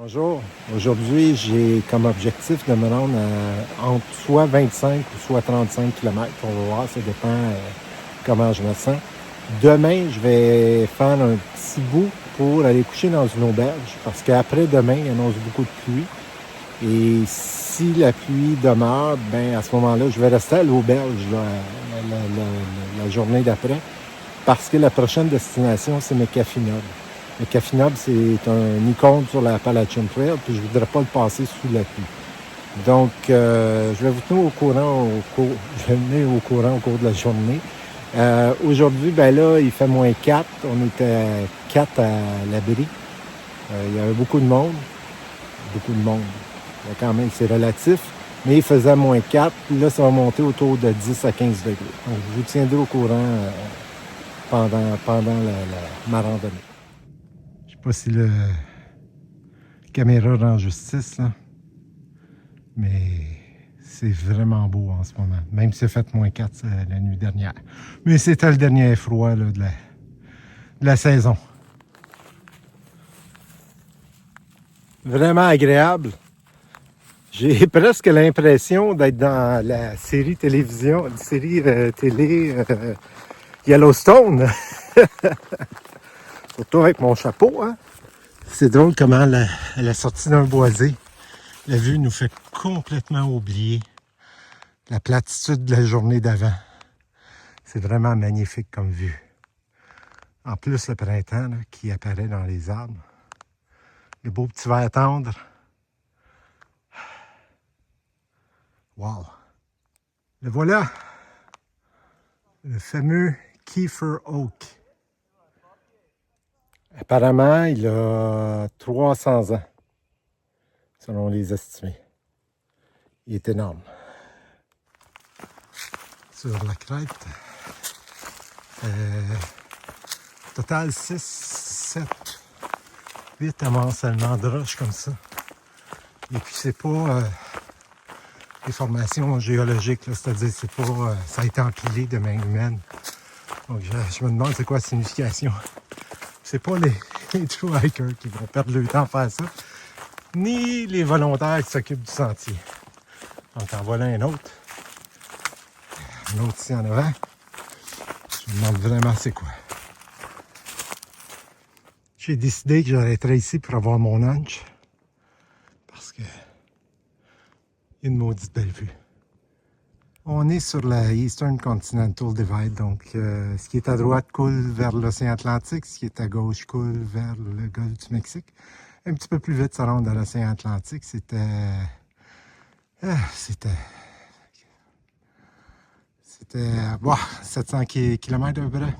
Bonjour. Aujourd'hui, j'ai comme objectif de me rendre entre soit 25 ou soit 35 km. On va voir, ça dépend comment je me sens. Demain, je vais faire un petit bout pour aller coucher dans une auberge parce qu'après-demain, il annonce beaucoup de pluie. Et si la pluie demeure, ben à ce moment-là, je vais rester à l'auberge la journée d'après parce que la prochaine destination, c'est Macafinob. Le Macafinob, c'est un icône sur la Appalachian Trail, puis je ne voudrais pas le passer sous la pluie. Donc, je vais vous tenir au courant au cours de la journée. Aujourd'hui, ben là, il fait moins 4. On était à 4 à l'abri. Il y avait beaucoup de monde. Beaucoup de monde. Quand même, c'est relatif. Mais il faisait moins 4. Là, ça va monter autour de 10 à 15 degrés. Donc, je vous tiendrai au courant pendant ma randonnée. Je ne sais pas si la caméra rend justice, là. Mais c'est vraiment beau en ce moment. Même si c'est fait moins 4 la nuit dernière. Mais c'était le dernier froid là, de la saison. Vraiment agréable. J'ai presque l'impression d'être dans la série télé Yellowstone. Surtout avec mon chapeau, hein. C'est drôle comment la sortie d'un boisé, la vue nous fait complètement oublier la platitude de la journée d'avant. C'est vraiment magnifique comme vue. En plus, le printemps là, qui apparaît dans les arbres. Le beau petit vert tendre. Wow! Le voilà! Le fameux Kiefer Oak. Apparemment, il a 300 ans, selon les estimés. Il est énorme. Sur la crête, total 6, 7, 8 amoncellements de roches comme ça. Et puis c'est pas des formations géologiques, c'est-à-dire c'est pas ça a été empilé de main humaine. Donc je me demande c'est quoi la signification. C'est pas les true hikers qui vont perdre le temps à faire ça, ni les volontaires qui s'occupent du sentier. Donc en voilà un autre. Un autre ici en avant. Je me demande vraiment c'est quoi. J'ai décidé que j'arrêterais ici pour avoir mon lunch. Parce que il y a une maudite belle vue. On est sur la Eastern Continental Divide, donc ce qui est à droite coule vers l'océan Atlantique, ce qui est à gauche coule vers le golfe du Mexique. Un petit peu plus vite, ça rentre dans l'océan Atlantique. C'était 700 km à peu près. En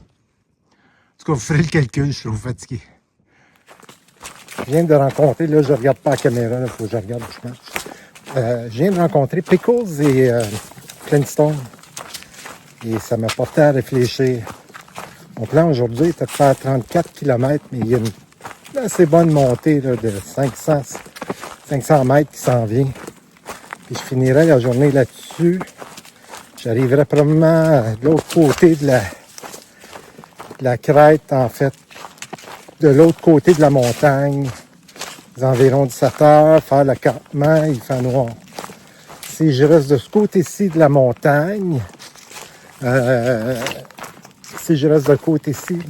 tout cas, vous ferez le calcul, je suis trop fatigué. Je viens de rencontrer, là je regarde pas la caméra, il faut que je regarde où je marche. Je viens de rencontrer Pickles et Flintstone. Et ça m'a porté à réfléchir. Mon plan aujourd'hui était de faire 34 km, mais il y a une assez bonne montée là, de 500 mètres qui s'en vient. Puis je finirai la journée là-dessus. J'arriverai probablement de l'autre côté de la crête, en fait, de l'autre côté de la montagne, aux environs 17 heures, faire le campement, il fait noir. Si je reste de ce côté-ci de la montagne, si je reste de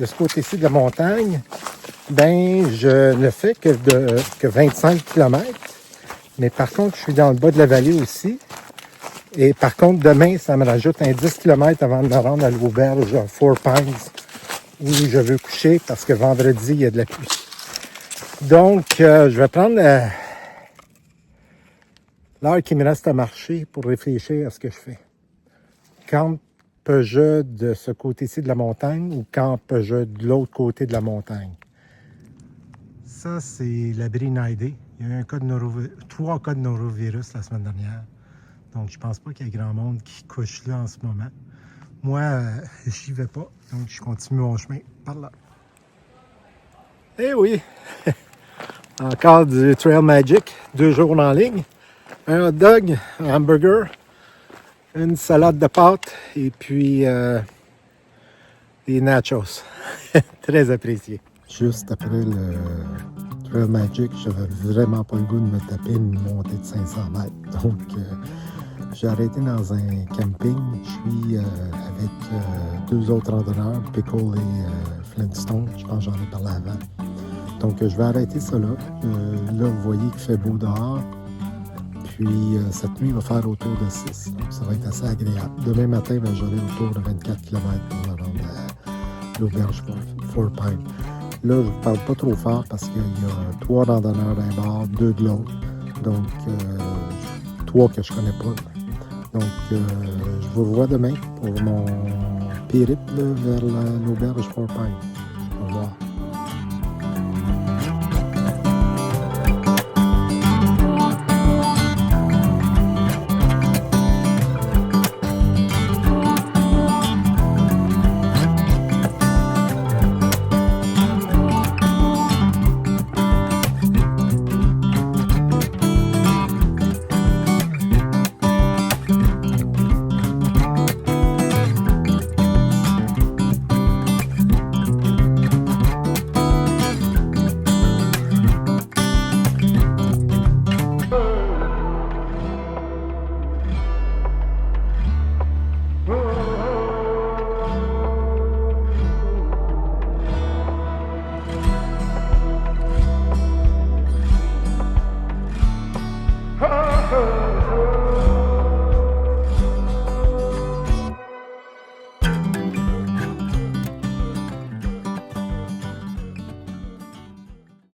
ce côté-ci de la montagne, ben je ne fais que 25 km. Mais par contre, je suis dans le bas de la vallée aussi. Et par contre, demain, ça me rajoute un 10 km avant de me rendre à l'auberge Four Pines, où je veux coucher parce que vendredi, il y a de la pluie. Donc, je vais prendre l'heure qui me reste à marcher pour réfléchir à ce que je fais. Campe-je de ce côté-ci de la montagne ou campe-je de l'autre côté de la montagne? Ça, c'est l'abri Naidé. Il y a eu 3 cas de norovirus la semaine dernière. Donc, je pense pas qu'il y ait grand monde qui couche là en ce moment. Moi, j'y vais pas. Donc, je continue mon chemin par là. Eh oui! Encore du Trail Magic. 2 jours en ligne. Un hot dog, un hamburger, une salade de pâtes et puis des nachos. Très apprécié. Juste après le Trail Magic, j'avais vraiment pas le goût de me taper une montée de 500 mètres. Donc, j'ai arrêté dans un camping. Je suis avec deux autres randonneurs, Pickle et Flintstone. Je pense que j'en ai parlé avant. Donc, je vais arrêter ça là. Là, vous voyez qu'il fait beau dehors. Puis, cette nuit, il va faire autour de 6. Donc, ça va être assez agréable. Demain matin, j'aurai autour de 24 km pour me rendre à l'auberge Four Pines. Là, je ne vous parle pas trop fort parce qu'il y a 3 randonneurs d'un bord, 2 de l'autre. Donc, 3 que je ne connais pas. Donc, je vous revois demain pour mon périple vers l'auberge Four Pines. Au revoir.